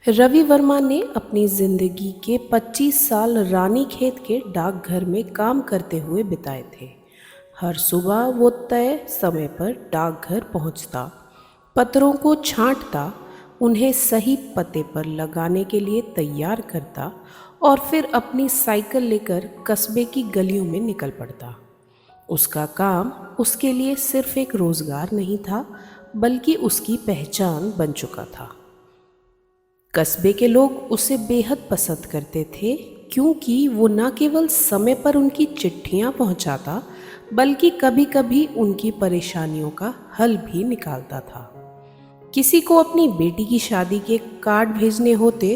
रवि वर्मा ने अपनी जिंदगी के 25 साल रानीखेत के डाकघर में काम करते हुए बिताए थे। हर सुबह वो तय समय पर डाकघर पहुंचता, पत्रों को छांटता, उन्हें सही पते पर लगाने के लिए तैयार करता और फिर अपनी साइकिल लेकर कस्बे की गलियों में निकल पड़ता। उसका काम उसके लिए सिर्फ एक रोजगार नहीं था, बल्कि उसकी पहचान बन चुका था। कस्बे के लोग उसे बेहद पसंद करते थे, क्योंकि वो न केवल समय पर उनकी चिट्ठियां पहुंचाता, बल्कि कभी कभी उनकी परेशानियों का हल भी निकालता था। किसी को अपनी बेटी की शादी के कार्ड भेजने होते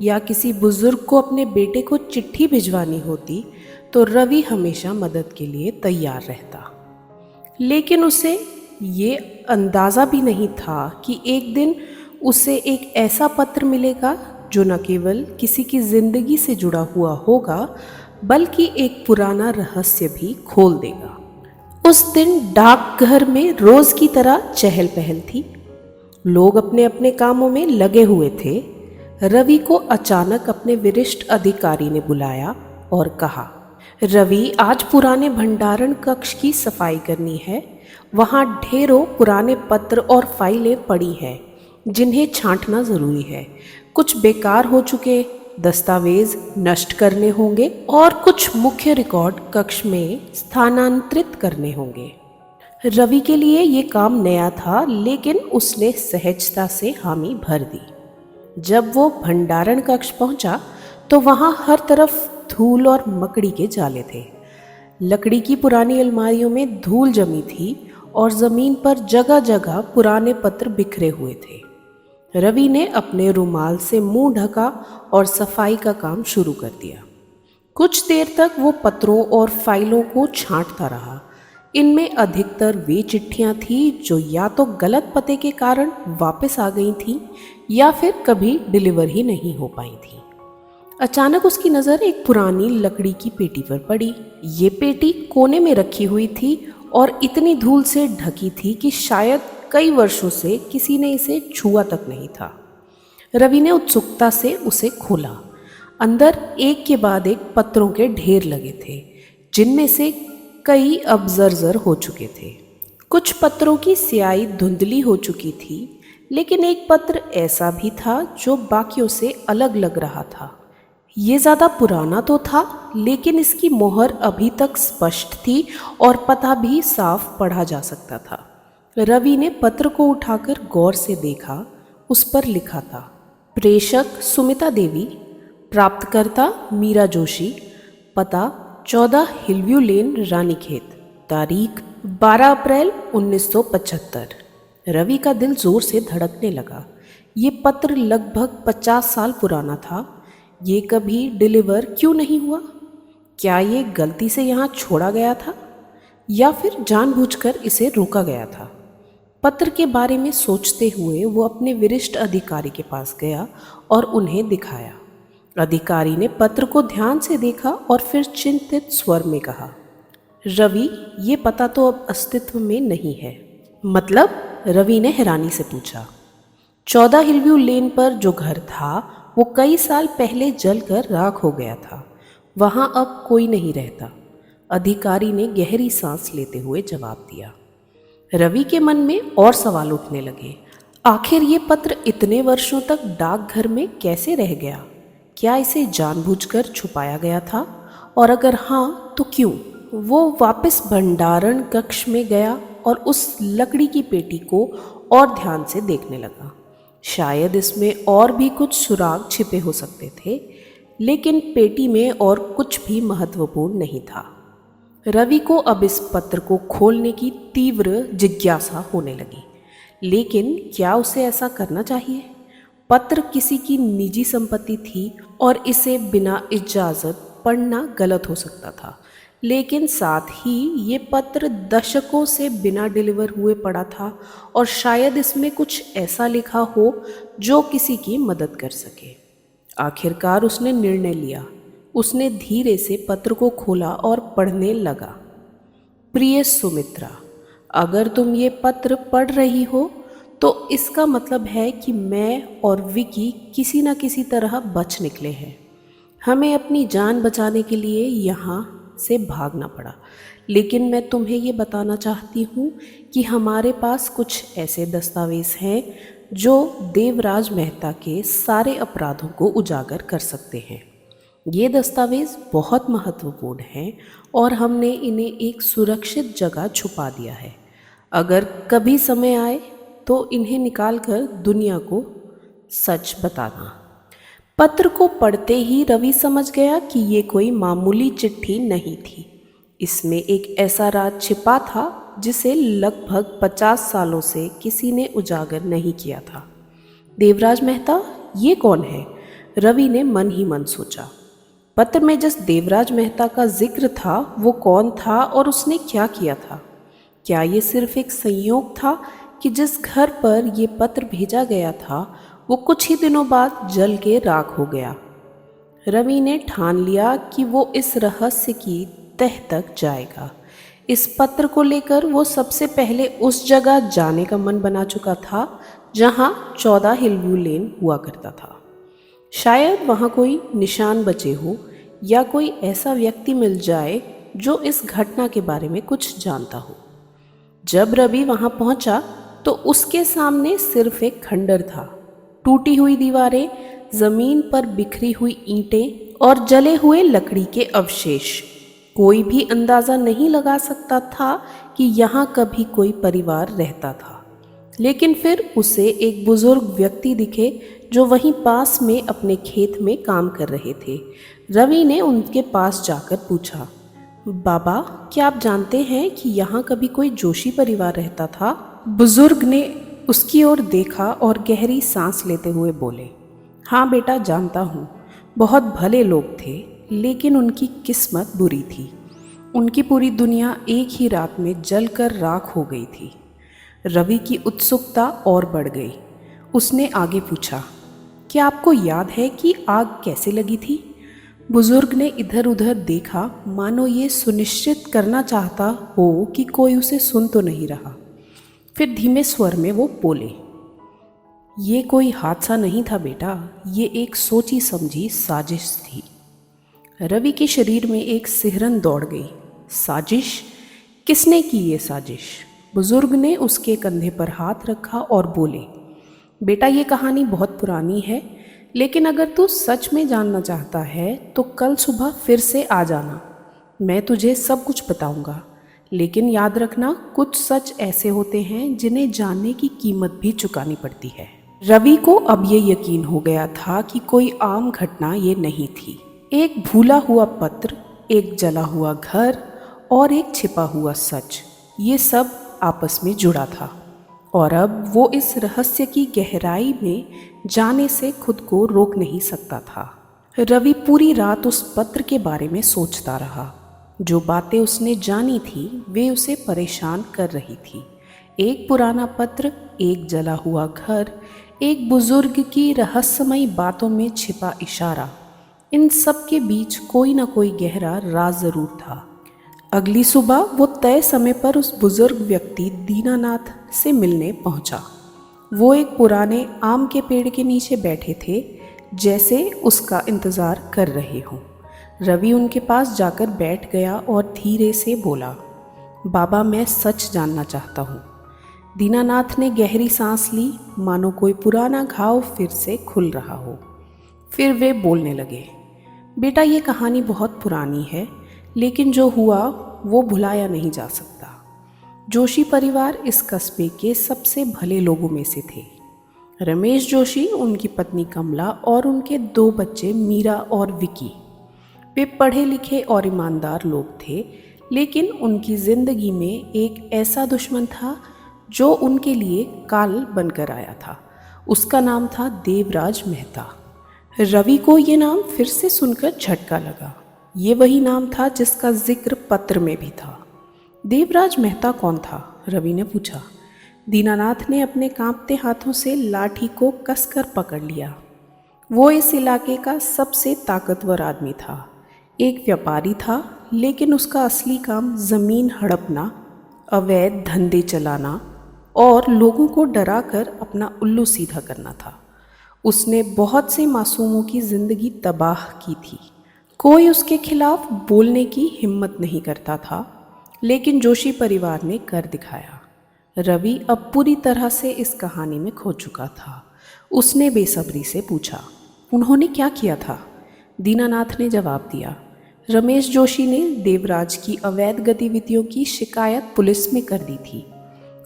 या किसी बुजुर्ग को अपने बेटे को चिट्ठी भिजवानी होती, तो रवि हमेशा मदद के लिए तैयार रहता। लेकिन उसे ये अंदाज़ा भी नहीं था कि एक दिन उसे एक ऐसा पत्र मिलेगा जो न केवल किसी की जिंदगी से जुड़ा हुआ होगा, बल्कि एक पुराना रहस्य भी खोल देगा। उस दिन डाकघर में रोज की तरह चहल पहल थी। लोग अपने अपने कामों में लगे हुए थे। रवि को अचानक अपने वरिष्ठ अधिकारी ने बुलाया और कहा, रवि, आज पुराने भंडारण कक्ष की सफाई करनी है। वहाँ ढेरों पुराने पत्र और फाइलें पड़ी हैं जिन्हें छांटना ज़रूरी है। कुछ बेकार हो चुके दस्तावेज नष्ट करने होंगे और कुछ मुख्य रिकॉर्ड कक्ष में स्थानांतरित करने होंगे। रवि के लिए ये काम नया था, लेकिन उसने सहजता से हामी भर दी। जब वो भंडारण कक्ष पहुंचा तो वहां हर तरफ धूल और मकड़ी के जाले थे। लकड़ी की पुरानी अलमारियों में धूल जमी थी और जमीन पर जगह जगह पुराने पत्र बिखरे हुए थे। रवि ने अपने रुमाल से मुंह ढका और सफाई का काम शुरू कर दिया। कुछ देर तक वो पत्रों और फाइलों को छांटता रहा। इनमें अधिकतर वे चिट्ठियां थी जो या तो गलत पते के कारण वापस आ गई थीं या फिर कभी डिलीवर ही नहीं हो पाई थी। अचानक उसकी नज़र एक पुरानी लकड़ी की पेटी पर पड़ी। ये पेटी कोने में रखी हुई थी और इतनी धूल से ढकी थी कि शायद कई वर्षों से किसी ने इसे छुआ तक नहीं था। रवि ने उत्सुकता से उसे खोला। अंदर एक के बाद एक पत्रों के ढेर लगे थे, जिनमें से कई अब जर्जर हो चुके थे। कुछ पत्रों की स्याही धुंधली हो चुकी थी, लेकिन एक पत्र ऐसा भी था जो बाकियों से अलग लग रहा था। ये ज़्यादा पुराना तो था, लेकिन इसकी मोहर अभी तक स्पष्ट थी और पता भी साफ पढ़ा जा सकता था। रवि ने पत्र को उठाकर गौर से देखा। उस पर लिखा था, प्रेषक सुमिता देवी, प्राप्तकर्ता मीरा जोशी, पता 14 हिलव्यू लेन, रानीखेत, तारीख 12 अप्रैल 1975। रवि का दिल जोर से धड़कने लगा। ये पत्र लगभग 50 साल पुराना था। ये कभी डिलीवर क्यों नहीं हुआ? क्या ये गलती से यहाँ छोड़ा गया था या फिर जानबूझकर इसे रोका गया था? पत्र के बारे में सोचते हुए वो अपने वरिष्ठ अधिकारी के पास गया और उन्हें दिखाया। अधिकारी ने पत्र को ध्यान से देखा और फिर चिंतित स्वर में कहा, रवि, ये पता तो अब अस्तित्व में नहीं है। मतलब? रवि ने हैरानी से पूछा। 14 हिलव्यू लेन पर जो घर था वो कई साल पहले जलकर राख हो गया था। वहां अब कोई नहीं रहता। अधिकारी ने गहरी सांस लेते हुए जवाब दिया। रवि के मन में और सवाल उठने लगे। आखिर ये पत्र इतने वर्षों तक डाकघर में कैसे रह गया? क्या इसे जानबूझकर छुपाया गया था? और अगर हाँ, तो क्यों? वो वापस भंडारण कक्ष में गया और उस लकड़ी की पेटी को और ध्यान से देखने लगा। शायद इसमें और भी कुछ सुराग छिपे हो सकते थे, लेकिन पेटी में और कुछ भी महत्वपूर्ण नहीं था। रवि को अब इस पत्र को खोलने की तीव्र जिज्ञासा होने लगी, लेकिन क्या उसे ऐसा करना चाहिए? पत्र किसी की निजी संपत्ति थी और इसे बिना इजाज़त पढ़ना गलत हो सकता था, लेकिन साथ ही ये पत्र दशकों से बिना डिलीवर हुए पड़ा था और शायद इसमें कुछ ऐसा लिखा हो जो किसी की मदद कर सके। आखिरकार उसने निर्णय लिया। उसने धीरे से पत्र को खोला और पढ़ने लगा। प्रिय सुमित्रा, अगर तुम ये पत्र पढ़ रही हो तो इसका मतलब है कि मैं और विकी किसी न किसी तरह बच निकले हैं। हमें अपनी जान बचाने के लिए यहाँ से भागना पड़ा। लेकिन मैं तुम्हें ये बताना चाहती हूँ कि हमारे पास कुछ ऐसे दस्तावेज़ हैं जो देवराज मेहता के सारे अपराधों को उजागर कर सकते हैं। ये दस्तावेज़ बहुत महत्वपूर्ण हैं और हमने इन्हें एक सुरक्षित जगह छुपा दिया है। अगर कभी समय आए तो इन्हें निकालकर दुनिया को सच बताना। पत्र को पढ़ते ही रवि समझ गया कि ये कोई मामूली चिट्ठी नहीं थी। इसमें एक ऐसा राज छिपा था जिसे लगभग 50 सालों से किसी ने उजागर नहीं किया था। देवराज मेहता, ये कौन है? रवि ने मन ही मन सोचा। पत्र में जिस देवराज मेहता का जिक्र था वो कौन था और उसने क्या किया था? क्या ये सिर्फ एक संयोग था कि जिस घर पर ये पत्र भेजा गया था वो कुछ ही दिनों बाद जल के राख हो गया? रवि ने ठान लिया कि वो इस रहस्य की तह तक जाएगा। इस पत्र को लेकर वो सबसे पहले उस जगह जाने का मन बना चुका था जहां 14 हिलव्यू लेन हुआ करता था। शायद वहां कोई निशान बचे हो या कोई ऐसा व्यक्ति मिल जाए जो इस घटना के बारे में कुछ जानता हो। जब रवि वहां पहुंचा तो उसके सामने सिर्फ एक खंडर था। टूटी हुई दीवारें, जमीन पर बिखरी हुई ईंटें और जले हुए लकड़ी के अवशेष। कोई भी अंदाजा नहीं लगा सकता था कि यहाँ कभी कोई परिवार रहता था। लेकिन फिर उसे एक बुजुर्ग व्यक्ति दिखे जो वहीं पास में अपने खेत में काम कर रहे थे। रवि ने उनके पास जाकर पूछा, बाबा, क्या आप जानते हैं कि यहाँ कभी कोई जोशी परिवार रहता था? बुजुर्ग ने उसकी ओर देखा और गहरी सांस लेते हुए बोले, हाँ बेटा, जानता हूँ। बहुत भले लोग थे, लेकिन उनकी किस्मत बुरी थी। उनकी पूरी दुनिया एक ही रात में जलकर राख हो गई थी। रवि की उत्सुकता और बढ़ गई। उसने आगे पूछा, क्या आपको याद है कि आग कैसे लगी थी? बुजुर्ग ने इधर उधर देखा, मानो ये सुनिश्चित करना चाहता हो कि कोई उसे सुन तो नहीं रहा। फिर धीमे स्वर में वो बोले, ये कोई हादसा नहीं था बेटा, ये एक सोची समझी साजिश थी। रवि के शरीर में एक सिहरन दौड़ गई। साजिश? किसने की ये साजिश? बुजुर्ग ने उसके कंधे पर हाथ रखा और बोले, बेटा, ये कहानी बहुत पुरानी है, लेकिन अगर तू सच में जानना चाहता है तो कल सुबह फिर से आ जाना। मैं तुझे सब कुछ बताऊंगा। लेकिन याद रखना, कुछ सच ऐसे होते हैं जिन्हें जानने की कीमत भी चुकानी पड़ती है। रवि को अब ये यकीन हो गया था कि कोई आम घटना ये नहीं थी। एक भूला हुआ पत्र, एक जला हुआ घर और एक छिपा हुआ सच, ये सब आपस में जुड़ा था। और अब वो इस रहस्य की गहराई में जाने से खुद को रोक नहीं सकता था। रवि पूरी रात उस पत्र के बारे में सोचता रहा। जो बातें उसने जानी थी वे उसे परेशान कर रही थी। एक पुराना पत्र, एक जला हुआ घर, एक बुजुर्ग की रहस्यमयी बातों में छिपा इशारा, इन सब के बीच कोई ना कोई गहरा राज जरूर था। अगली सुबह वो तय समय पर उस बुजुर्ग व्यक्ति दीनानाथ से मिलने पहुंचा। वो एक पुराने आम के पेड़ के नीचे बैठे थे, जैसे उसका इंतज़ार कर रहे हों। रवि उनके पास जाकर बैठ गया और धीरे से बोला, बाबा, मैं सच जानना चाहता हूँ। दीनानाथ ने गहरी सांस ली, मानो कोई पुराना घाव फिर से खुल रहा हो। फिर वे बोलने लगे, बेटा, ये कहानी बहुत पुरानी है, लेकिन जो हुआ वो भुलाया नहीं जा सकता। जोशी परिवार इस कस्बे के सबसे भले लोगों में से थे। रमेश जोशी, उनकी पत्नी कमला और उनके 2 बच्चे मीरा और विकी। वे पढ़े लिखे और ईमानदार लोग थे, लेकिन उनकी ज़िंदगी में एक ऐसा दुश्मन था जो उनके लिए काल बनकर आया था। उसका नाम था देवराज मेहता। रवि को ये नाम फिर से सुनकर झटका लगा। ये वही नाम था जिसका जिक्र पत्र में भी था। देवराज मेहता कौन था? रवि ने पूछा। दीनानाथ ने अपने कांपते हाथों से लाठी को कसकर पकड़ लिया। वो इस इलाके का सबसे ताकतवर आदमी था। एक व्यापारी था, लेकिन उसका असली काम ज़मीन हड़पना, अवैध धंधे चलाना और लोगों को डराकर अपना उल्लू सीधा करना था। उसने बहुत से मासूमों की जिंदगी तबाह की थी। कोई उसके खिलाफ बोलने की हिम्मत नहीं करता था, लेकिन जोशी परिवार ने कर दिखाया। रवि अब पूरी तरह से इस कहानी में खो चुका था। उसने बेसब्री से पूछा, उन्होंने क्या किया था? दीनानाथ ने जवाब दिया, रमेश जोशी ने देवराज की अवैध गतिविधियों की शिकायत पुलिस में कर दी थी।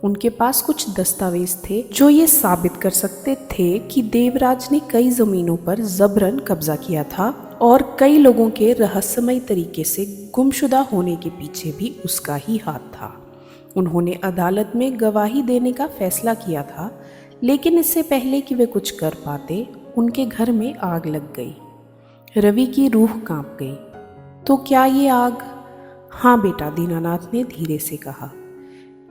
उनके पास कुछ दस्तावेज थे जो ये साबित कर सकते थे कि देवराज ने कई जमीनों पर जबरन कब्जा किया था और कई लोगों के रहस्यमय तरीके से गुमशुदा होने के पीछे भी उसका ही हाथ था। उन्होंने अदालत में गवाही देने का फैसला किया था, लेकिन इससे पहले कि वे कुछ कर पाते, उनके घर में आग लग गई। रवि की रूह कांप गई। तो क्या ये आग? हाँ बेटा, दीनानाथ ने धीरे से कहा,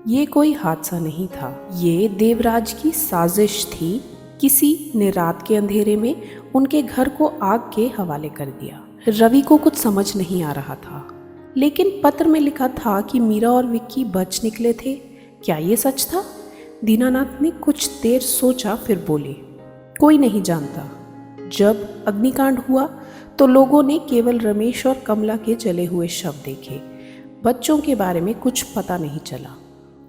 ये कोई हादसा नहीं था। ये देवराज की साजिश थी। किसी ने रात के अंधेरे में उनके घर को आग के हवाले कर दिया। रवि को कुछ समझ नहीं आ रहा था, लेकिन पत्र में लिखा था कि मीरा और विक्की बच निकले थे। क्या ये सच था? दीनानाथ ने कुछ देर सोचा, फिर बोले, कोई नहीं जानता। जब अग्निकांड हुआ तो लोगों ने केवल रमेश और कमला के जले हुए शव देखे। बच्चों के बारे में कुछ पता नहीं चला।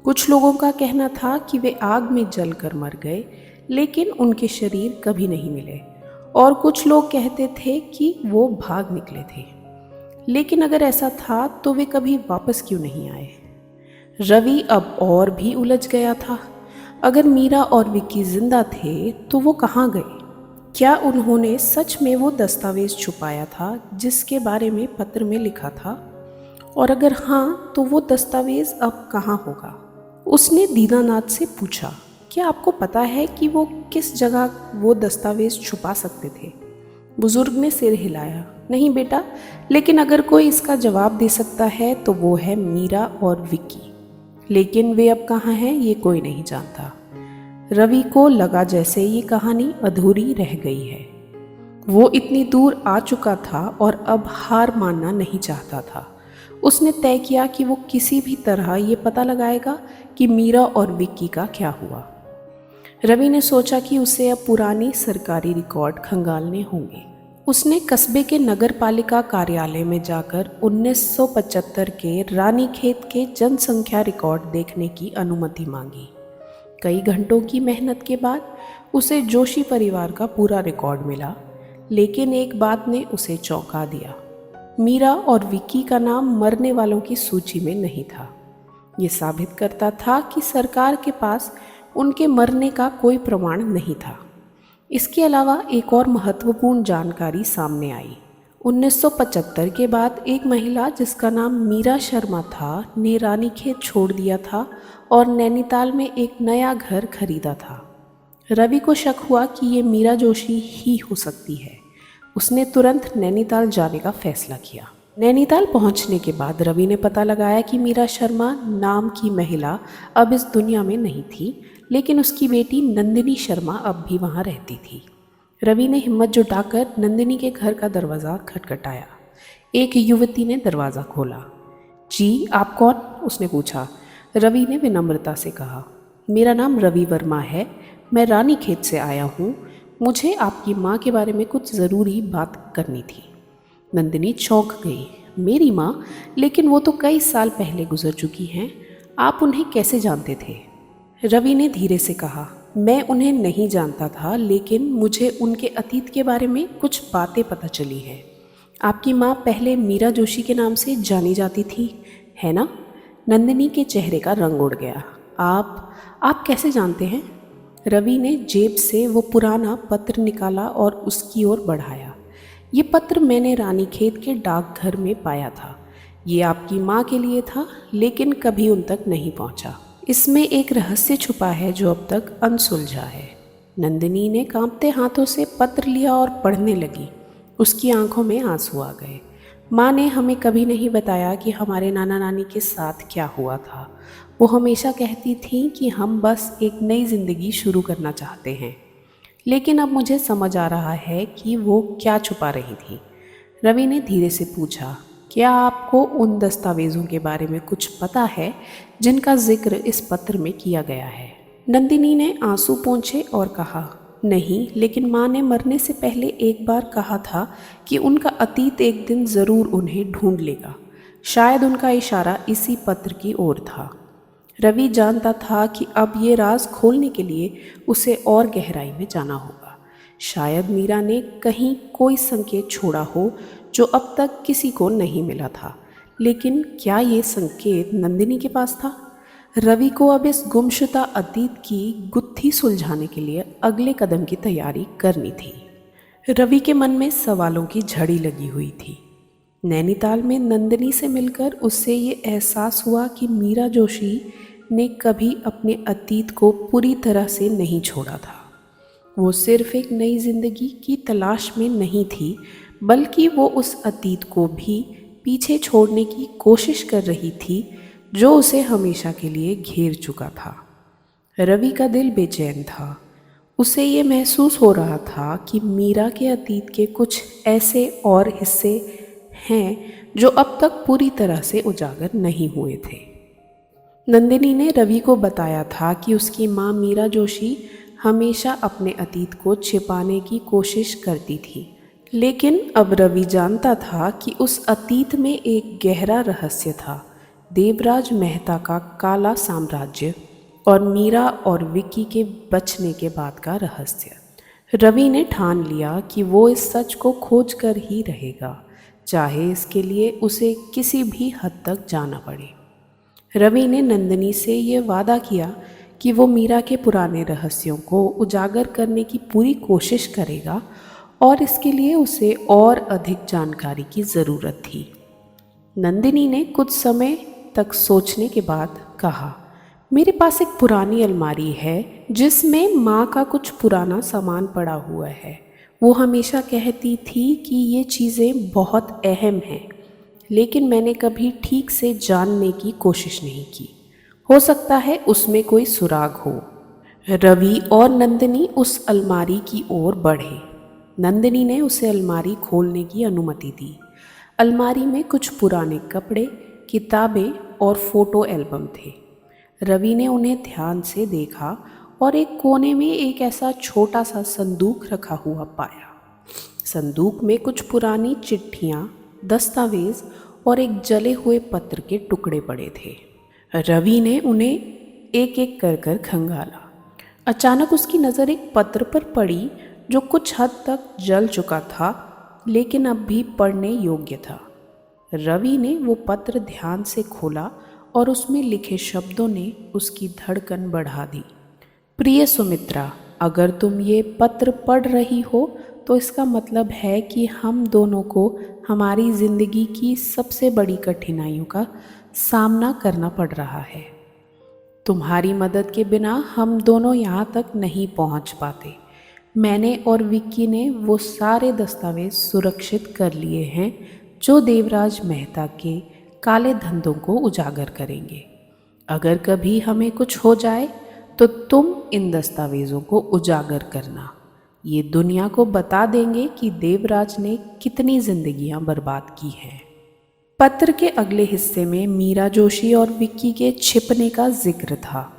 कुछ लोगों का कहना था कि वे आग में जलकर मर गए, लेकिन उनके शरीर कभी नहीं मिले। और कुछ लोग कहते थे कि वो भाग निकले थे। लेकिन अगर ऐसा था तो वे कभी वापस क्यों नहीं आए? रवि अब और भी उलझ गया था। अगर मीरा और विक्की जिंदा थे तो वो कहाँ गए? क्या उन्होंने सच में वो दस्तावेज छुपाया था जिसके बारे में पत्र में लिखा था? और अगर हाँ, तो वो दस्तावेज अब कहाँ होगा? उसने दीनानाथ से पूछा, क्या आपको पता है कि वो किस जगह वो दस्तावेज छुपा सकते थे? बुजुर्ग ने सिर हिलाया, नहीं बेटा, लेकिन अगर कोई इसका जवाब दे सकता है तो वो है मीरा और विक्की। लेकिन वे अब कहाँ हैं ये कोई नहीं जानता। रवि को लगा जैसे ये कहानी अधूरी रह गई है। वो इतनी दूर आ चुका था और अब हार मानना नहीं चाहता था। उसने तय किया कि वो किसी भी तरह ये पता लगाएगा कि मीरा और विक्की का क्या हुआ। रवि ने सोचा कि उसे अब पुरानी सरकारी रिकॉर्ड खंगालने होंगे। उसने कस्बे के नगर पालिका कार्यालय में जाकर 1975 के रानीखेत के जनसंख्या रिकॉर्ड देखने की अनुमति मांगी। कई घंटों की मेहनत के बाद उसे जोशी परिवार का पूरा रिकॉर्ड मिला, लेकिन एक बात ने उसे चौंका दिया। मीरा और विक्की का नाम मरने वालों की सूची में नहीं था। ये साबित करता था कि सरकार के पास उनके मरने का कोई प्रमाण नहीं था। इसके अलावा एक और महत्वपूर्ण जानकारी सामने आई। 1975 के बाद एक महिला जिसका नाम मीरा शर्मा था ने रानीखेत छोड़ दिया था और नैनीताल में एक नया घर खरीदा था। रवि को शक हुआ कि ये मीरा जोशी ही हो सकती है। उसने तुरंत नैनीताल जाने का फैसला किया। नैनीताल पहुंचने के बाद रवि ने पता लगाया कि मीरा शर्मा नाम की महिला अब इस दुनिया में नहीं थी, लेकिन उसकी बेटी नंदिनी शर्मा अब भी वहां रहती थी। रवि ने हिम्मत जुटाकर नंदिनी के घर का दरवाज़ा खटखटाया। एक युवती ने दरवाज़ा खोला। जी, आप कौन? उसने पूछा। रवि ने विनम्रता से कहा, मेरा नाम रवि वर्मा है, मैं रानीखेत से आया हूँ। मुझे आपकी माँ के बारे में कुछ ज़रूरी बात करनी थी। नंदिनी चौंक गई। मेरी माँ? लेकिन वो तो कई साल पहले गुजर चुकी हैं। आप उन्हें कैसे जानते थे? रवि ने धीरे से कहा, मैं उन्हें नहीं जानता था, लेकिन मुझे उनके अतीत के बारे में कुछ बातें पता चली हैं। आपकी माँ पहले मीरा जोशी के नाम से जानी जाती थी, है ना? नंदिनी के चेहरे का रंग उड़ गया। आप कैसे जानते हैं? रवि ने जेब से वो पुराना पत्र निकाला और उसकी ओर बढ़ाया। ये पत्र मैंने रानीखेत के डाकघर में पाया था। ये आपकी माँ के लिए था, लेकिन कभी उन तक नहीं पहुँचा। इसमें एक रहस्य छुपा है जो अब तक अनसुलझा है। नंदिनी ने कांपते हाथों से पत्र लिया और पढ़ने लगी। उसकी आंखों में आंसू आ गए। माँ ने हमें कभी नहीं बताया कि हमारे नाना नानी के साथ क्या हुआ था। वो हमेशा कहती थी कि हम बस एक नई ज़िंदगी शुरू करना चाहते हैं, लेकिन अब मुझे समझ आ रहा है कि वो क्या छुपा रही थी। रवि ने धीरे से पूछा, क्या आपको उन दस्तावेज़ों के बारे में कुछ पता है जिनका जिक्र इस पत्र में किया गया है? नंदिनी ने आंसू पोंछे और कहा, नहीं, लेकिन माँ ने मरने से पहले एक बार कहा था कि उनका अतीत एक दिन ज़रूर उन्हें ढूंढ लेगा। शायद उनका इशारा इसी पत्र की ओर था। रवि जानता था कि अब ये राज खोलने के लिए उसे और गहराई में जाना होगा। शायद मीरा ने कहीं कोई संकेत छोड़ा हो जो अब तक किसी को नहीं मिला था, लेकिन क्या ये संकेत नंदिनी के पास था? रवि को अब इस गुमशुदा अतीत की गुत्थी सुलझाने के लिए अगले कदम की तैयारी करनी थी। रवि के मन में सवालों की झड़ी लगी हुई थी। नैनीताल में नंदिनी से मिलकर उससे ये एहसास हुआ कि मीरा जोशी ने कभी अपने अतीत को पूरी तरह से नहीं छोड़ा था। वो सिर्फ एक नई जिंदगी की तलाश में नहीं थी, बल्कि वो उस अतीत को भी पीछे छोड़ने की कोशिश कर रही थी जो उसे हमेशा के लिए घेर चुका था। रवि का दिल बेचैन था। उसे ये महसूस हो रहा था कि मीरा के अतीत के कुछ ऐसे और हिस्से हैं जो अब तक पूरी तरह से उजागर नहीं हुए थे। नंदिनी ने रवि को बताया था कि उसकी माँ मीरा जोशी हमेशा अपने अतीत को छिपाने की कोशिश करती थी, लेकिन अब रवि जानता था कि उस अतीत में एक गहरा रहस्य था, देवराज मेहता का काला साम्राज्य और मीरा और विक्की के बचने के बाद का रहस्य। रवि ने ठान लिया कि वो इस सच को खोज कर ही रहेगा, चाहे इसके लिए उसे किसी भी हद तक जाना पड़े। रवि ने नंदिनी से ये वादा किया कि वो मीरा के पुराने रहस्यों को उजागर करने की पूरी कोशिश करेगा और इसके लिए उसे और अधिक जानकारी की ज़रूरत थी। नंदिनी ने कुछ समय तक सोचने के बाद कहा, मेरे पास एक पुरानी अलमारी है जिसमें माँ का कुछ पुराना सामान पड़ा हुआ है। वो हमेशा कहती थी कि ये चीज़ें बहुत अहम हैं, लेकिन मैंने कभी ठीक से जानने की कोशिश नहीं की। हो सकता है उसमें कोई सुराग हो। रवि और नंदिनी उस अलमारी की ओर बढ़े। नंदिनी ने उसे अलमारी खोलने की अनुमति दी। अलमारी में कुछ पुराने कपड़े, किताबें और फोटो एल्बम थे। रवि ने उन्हें ध्यान से देखा और एक कोने में एक ऐसा छोटा सा संदूक रखा हुआ पाया। संदूक में कुछ पुरानी चिट्ठियाँ, दस्तावेज और एक जले हुए पत्र के टुकड़े पड़े थे। रवि ने उन्हें एक एक कर कर खंगाला। अचानक उसकी नज़र एक पत्र पर पड़ी जो कुछ हद तक जल चुका था, लेकिन अब भी पढ़ने योग्य था। रवि ने वो पत्र ध्यान से खोला और उसमें लिखे शब्दों ने उसकी धड़कन बढ़ा दी। प्रिय सुमित्रा, अगर तुम ये पत्र पढ़ रही हो तो इसका मतलब है कि हम दोनों को हमारी ज़िंदगी की सबसे बड़ी कठिनाइयों का सामना करना पड़ रहा है। तुम्हारी मदद के बिना हम दोनों यहाँ तक नहीं पहुँच पाते। मैंने और विक्की ने वो सारे दस्तावेज सुरक्षित कर लिए हैं जो देवराज मेहता के काले धंधों को उजागर करेंगे। अगर कभी हमें कुछ हो जाए तो तुम इन दस्तावेज़ों को उजागर करना। ये दुनिया को बता देंगे कि देवराज ने कितनी जिंदगियां बर्बाद की हैं। पत्र के अगले हिस्से में मीरा जोशी और विक्की के छिपने का जिक्र था।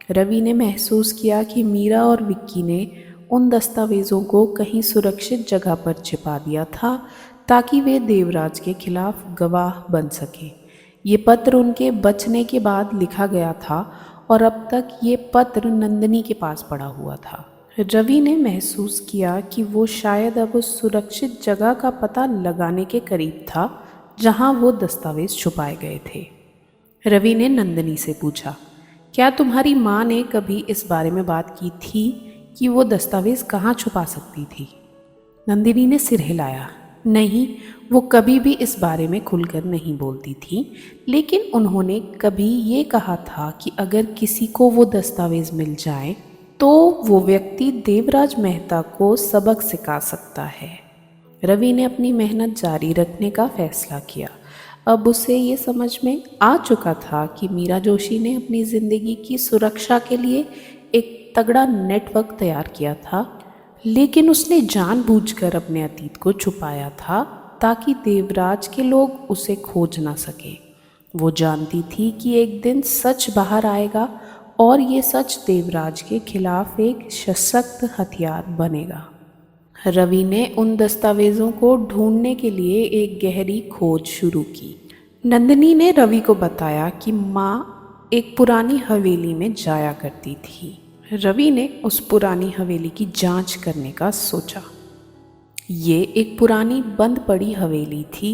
रवि ने महसूस किया कि मीरा और विक्की ने उन दस्तावेज़ों को कहीं सुरक्षित जगह पर छिपा दिया था ताकि वे देवराज के खिलाफ गवाह बन सकें। ये पत्र उनके बचने के बाद लिखा गया था और अब तक ये पत्र नंदिनी के पास पड़ा हुआ था। रवि ने महसूस किया कि वो शायद अब उस सुरक्षित जगह का पता लगाने के करीब था जहां वो दस्तावेज छुपाए गए थे। रवि ने नंदिनी से पूछा, क्या तुम्हारी माँ ने कभी इस बारे में बात की थी कि वो दस्तावेज कहाँ छुपा सकती थी? नंदिनी ने सिर हिलाया। नहीं, वो कभी भी इस बारे में खुलकर नहीं बोलती थी, लेकिन उन्होंने कभी ये कहा था कि अगर किसी को वो दस्तावेज मिल जाए तो वो व्यक्ति देवराज मेहता को सबक सिखा सकता है। रवि ने अपनी मेहनत जारी रखने का फैसला किया। अब उसे ये समझ में आ चुका था कि मीरा जोशी ने अपनी ज़िंदगी की सुरक्षा के लिए एक तगड़ा नेटवर्क तैयार किया था, लेकिन उसने जानबूझकर अपने अतीत को छुपाया था ताकि देवराज के लोग उसे खोज ना सकें। वो जानती थी कि एक दिन सच बाहर आएगा और ये सच देवराज के खिलाफ एक सशक्त हथियार बनेगा। रवि ने उन दस्तावेज़ों को ढूंढने के लिए एक गहरी खोज शुरू की। नंदिनी ने रवि को बताया कि माँ एक पुरानी हवेली में जाया करती थी। रवि ने उस पुरानी हवेली की जांच करने का सोचा। ये एक पुरानी बंद पड़ी हवेली थी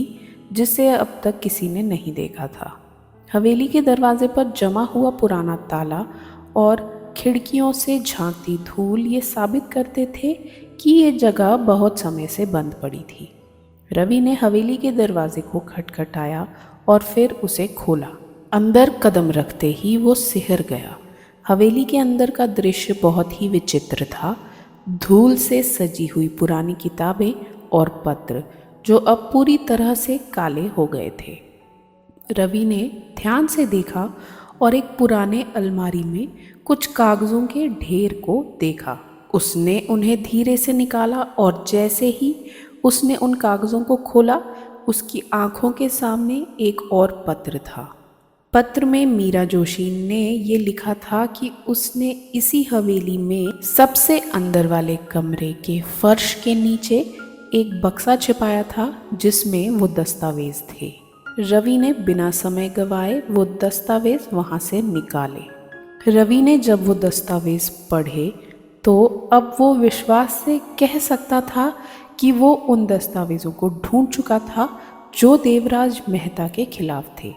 जिसे अब तक किसी ने नहीं देखा था। हवेली के दरवाजे पर जमा हुआ पुराना ताला और खिड़कियों से झांकती धूल ये साबित करते थे कि ये जगह बहुत समय से बंद पड़ी थी। रवि ने हवेली के दरवाजे को खटखटाया और फिर उसे खोला। अंदर कदम रखते ही वो सिहर गया। हवेली के अंदर का दृश्य बहुत ही विचित्र था। धूल से सजी हुई पुरानी किताबें और पत्र जो अब पूरी तरह से काले हो गए थे। रवि ने ध्यान से देखा और एक पुराने अलमारी में कुछ कागज़ों के ढेर को देखा। उसने उन्हें धीरे से निकाला और जैसे ही उसने उन कागज़ों को खोला, उसकी आंखों के सामने एक और पत्र था। पत्र में मीरा जोशी ने ये लिखा था कि उसने इसी हवेली में सबसे अंदर वाले कमरे के फर्श के नीचे एक बक्सा छिपाया था जिसमें वो दस्तावेज थे। रवि ने बिना समय गवाए वो दस्तावेज वहाँ से निकाले। रवि ने जब वो दस्तावेज पढ़े तो अब वो विश्वास से कह सकता था कि वो उन दस्तावेज़ों को ढूंढ चुका था जो देवराज मेहता के खिलाफ थे।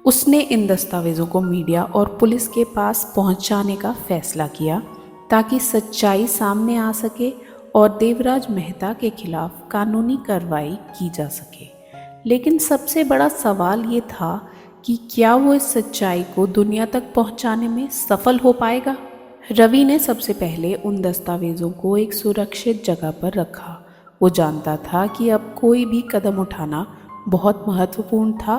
उसने इन दस्तावेज़ों को मीडिया और पुलिस के पास पहुंचाने का फैसला किया ताकि सच्चाई सामने आ सके और देवराज मेहता के खिलाफ कानूनी कार्रवाई की जा सके। लेकिन सबसे बड़ा सवाल ये था कि क्या वो इस सच्चाई को दुनिया तक पहुंचाने में सफल हो पाएगा। रवि ने सबसे पहले उन दस्तावेज़ों को एक सुरक्षित जगह पर रखा। वो जानता था कि अब कोई भी कदम उठाना बहुत महत्वपूर्ण था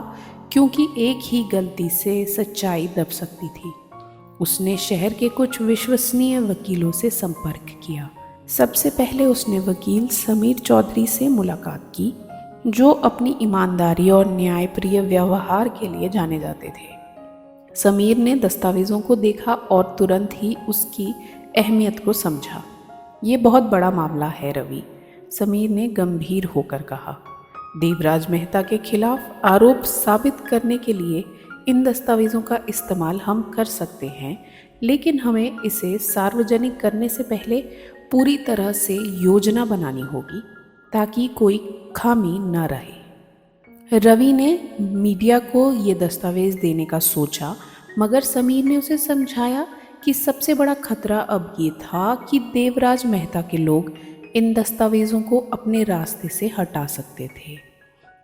क्योंकि एक ही गलती से सच्चाई दब सकती थी। उसने शहर के कुछ विश्वसनीय वकीलों से संपर्क किया। सबसे पहले उसने वकील समीर चौधरी से मुलाकात की जो अपनी ईमानदारी और न्यायप्रिय व्यवहार के लिए जाने जाते थे। समीर ने दस्तावेज़ों को देखा और तुरंत ही उसकी अहमियत को समझा। ये बहुत बड़ा मामला है रवि, समीर ने गंभीर होकर कहा। देवराज मेहता के खिलाफ आरोप साबित करने के लिए इन दस्तावेज़ों का इस्तेमाल हम कर सकते हैं, लेकिन हमें इसे सार्वजनिक करने से पहले पूरी तरह से योजना बनानी होगी ताकि कोई खामी न रहे। रवि ने मीडिया को ये दस्तावेज़ देने का सोचा, मगर समीर ने उसे समझाया कि सबसे बड़ा खतरा अब ये था कि देवराज मेहता के लोग इन दस्तावेज़ों को अपने रास्ते से हटा सकते थे।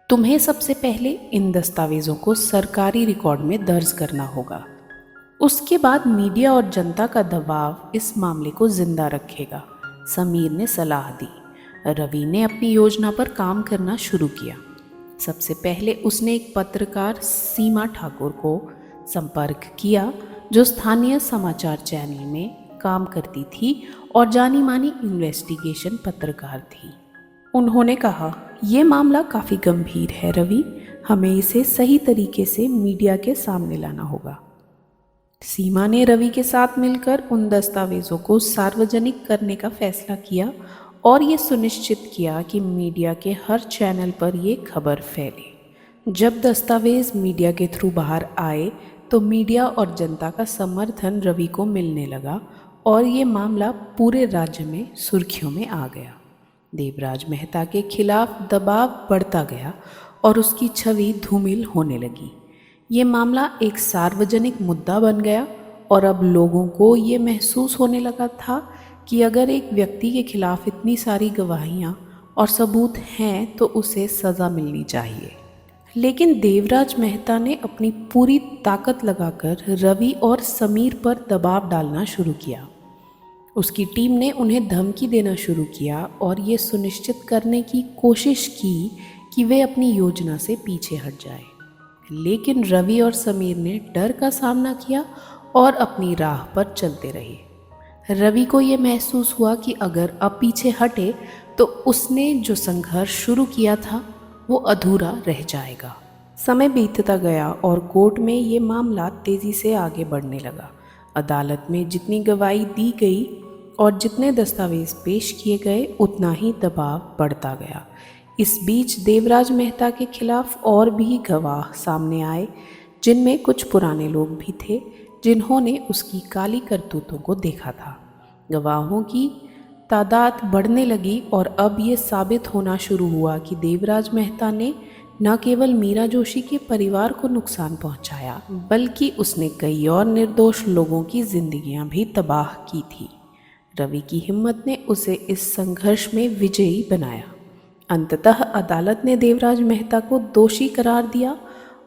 तुम्हें सबसे पहले इन दस्तावेज़ों को सरकारी रिकॉर्ड में दर्ज करना होगा। उसके बाद मीडिया और जनता का दबाव इस मामले को जिंदा रखेगा, समीर ने सलाह दी। रवि ने अपनी योजना पर काम करना शुरू किया। सबसे पहले उसने एक पत्रकार सीमा ठाकुर को संपर्क किया जो स्थानीय समाचार चैनल में काम करती थी और जानी मानी इन्वेस्टिगेशन पत्रकार थी। उन्होंने कहा, ये मामला काफ़ी गंभीर है रवि, हमें इसे सही तरीके से मीडिया के सामने लाना होगा। सीमा ने रवि के साथ मिलकर उन दस्तावेज़ों को सार्वजनिक करने का फैसला किया और ये सुनिश्चित किया कि मीडिया के हर चैनल पर ये खबर फैले। जब दस्तावेज़ मीडिया के थ्रू बाहर आए तो मीडिया और जनता का समर्थन रवि को मिलने लगा और ये मामला पूरे राज्य में सुर्खियों में आ गया। देवराज मेहता के खिलाफ दबाव बढ़ता गया और उसकी छवि धूमिल होने लगी। ये मामला एक सार्वजनिक मुद्दा बन गया और अब लोगों को ये महसूस होने लगा था कि अगर एक व्यक्ति के खिलाफ इतनी सारी गवाहियाँ और सबूत हैं तो उसे सज़ा मिलनी चाहिए। लेकिन देवराज मेहता ने अपनी पूरी ताकत लगाकर रवि और समीर पर दबाव डालना शुरू किया। उसकी टीम ने उन्हें धमकी देना शुरू किया और ये सुनिश्चित करने की कोशिश की कि वे अपनी योजना से पीछे हट जाए। लेकिन रवि और समीर ने डर का सामना किया और अपनी राह पर चलते रहे। रवि को ये महसूस हुआ कि अगर अब पीछे हटे तो उसने जो संघर्ष शुरू किया था वो अधूरा रह जाएगा। समय बीतता गया और कोर्ट में ये मामला तेज़ी से आगे बढ़ने लगा। अदालत में जितनी गवाही दी गई और जितने दस्तावेज पेश किए गए उतना ही दबाव बढ़ता गया। इस बीच देवराज मेहता के खिलाफ और भी गवाह सामने आए, जिनमें कुछ पुराने लोग भी थे जिन्होंने उसकी काली करतूतों को देखा था। गवाहों की तादाद बढ़ने लगी और अब ये साबित होना शुरू हुआ कि देवराज मेहता ने न केवल मीरा जोशी के परिवार को नुकसान पहुंचाया, बल्कि उसने कई और निर्दोष लोगों की जिंदगियां भी तबाह की थी। रवि की हिम्मत ने उसे इस संघर्ष में विजयी बनाया। अंततः अदालत ने देवराज मेहता को दोषी करार दिया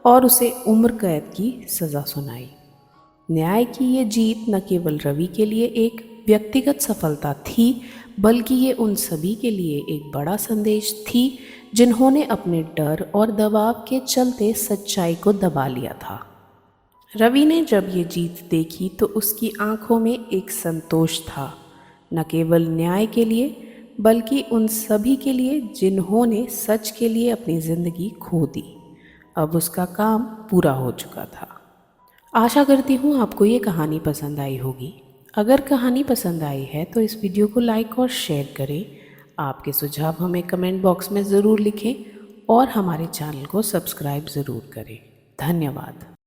और उसे उम्र कैद की सज़ा सुनाई। न्याय की ये जीत न केवल रवि के लिए एक व्यक्तिगत सफलता थी, बल्कि ये उन सभी के लिए एक बड़ा संदेश थी जिन्होंने अपने डर और दबाव के चलते सच्चाई को दबा लिया था। रवि ने जब ये जीत देखी तो उसकी आंखों में एक संतोष था, न केवल न्याय के लिए बल्कि उन सभी के लिए जिन्होंने सच के लिए अपनी ज़िंदगी खो दी। अब उसका काम पूरा हो चुका था। आशा करती हूँ आपको ये कहानी पसंद आई होगी। अगर कहानी पसंद आई है तो इस वीडियो को लाइक और शेयर करें। आपके सुझाव हमें कमेंट बॉक्स में ज़रूर लिखें और हमारे चैनल को सब्सक्राइब ज़रूर करें। धन्यवाद।